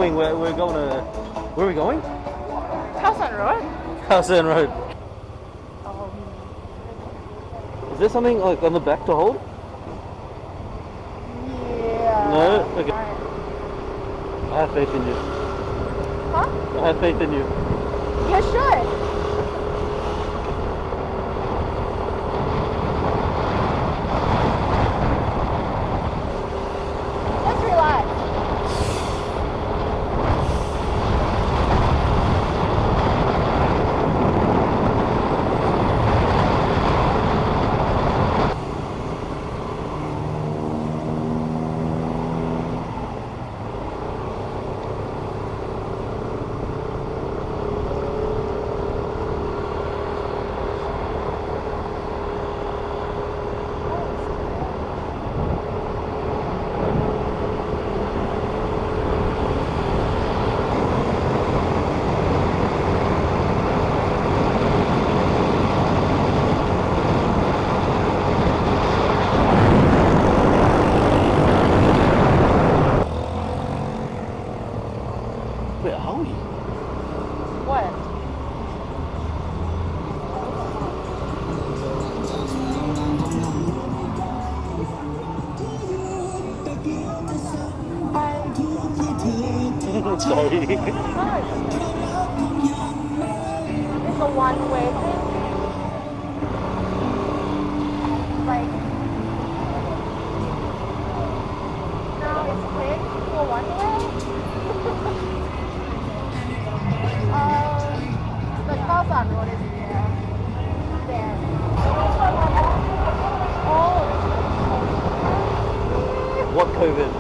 We're going to... Where are we going? Khao San Road. Khao San Road. Um, Is there something like on the back to hold? yeah. No? Okay. Right. I have faith in you. Huh? I have faith in you. You should. Just relax. Where are we? What? Sorry. No, it's a one-way thing. Like, now it's quick for one way. The Khao San Road is there. Oh. What COVID?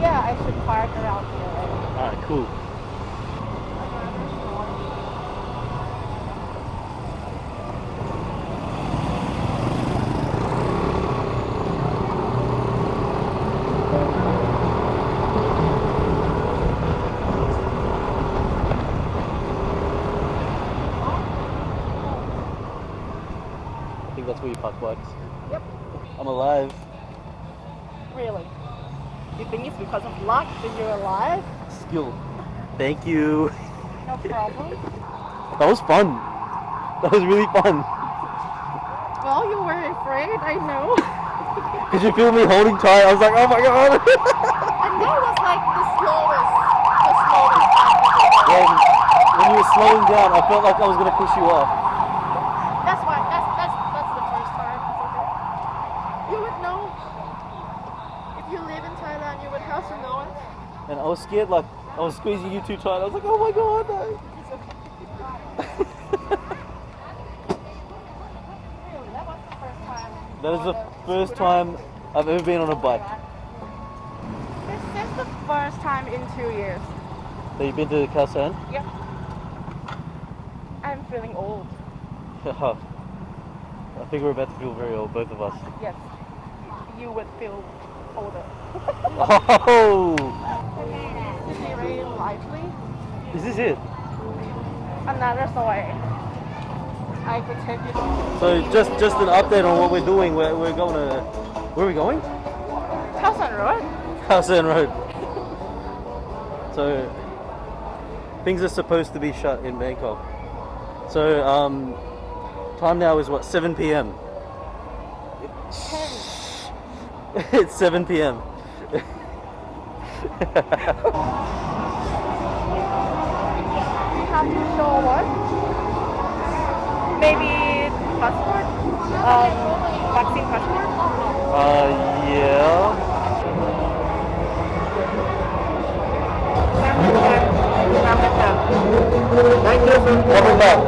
Yeah, I should park around here. Alright, cool. I think that's where you park bikes. Yep. I'm alive. Really? You think it's because of luck that you're alive? Skill. Thank you. No problem. That was fun. That was really fun. Well, you were afraid, I know. Did you feel me holding tight? I was like, oh my god. And that was like the slowest time. When you were slowing down, I felt like I was gonna push you off. That's why. That's the first time. It's okay. You would know. If you live in Thailand, you would have to know it. And I was scared, like I was squeezing you too tight. I was like, oh my god, no. It's okay. Really, that was the first time. That is the first time I've ever been on a bike. This is the first time in 2 years. So you've been to Khaosan? Yep. I'm feeling old. I think we're about to feel very old, both of us. Yes. You would feel older. Oh! Is it very lively? Is this it? Another story. I could take you. So just an update on what we're doing. We're going to... Where are we going? Khao San Road. Khao San Road. So things are supposed to be shut in Bangkok. So time now is what, 7 p.m. 10. It's 7 p.m. You have to show what? Maybe passport? Vaccine passport? Yeah. Coming back.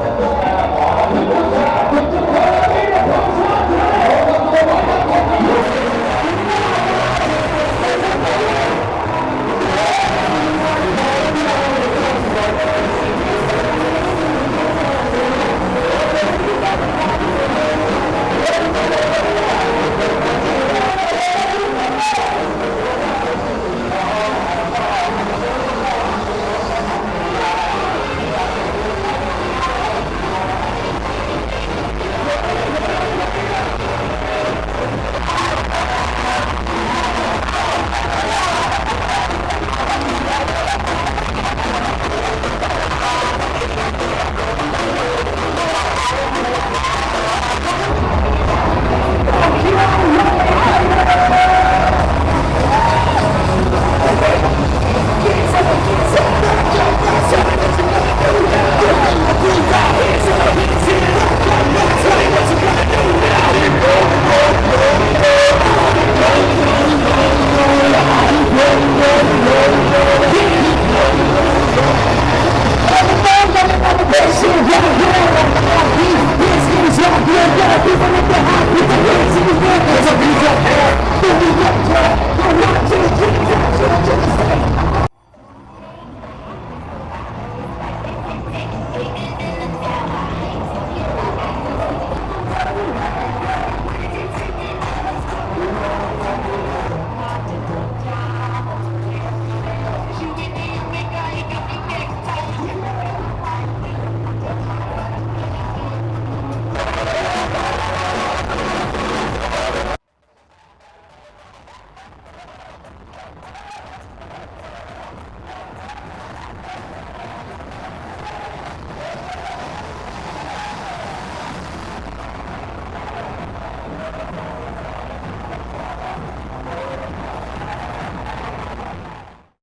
Bye.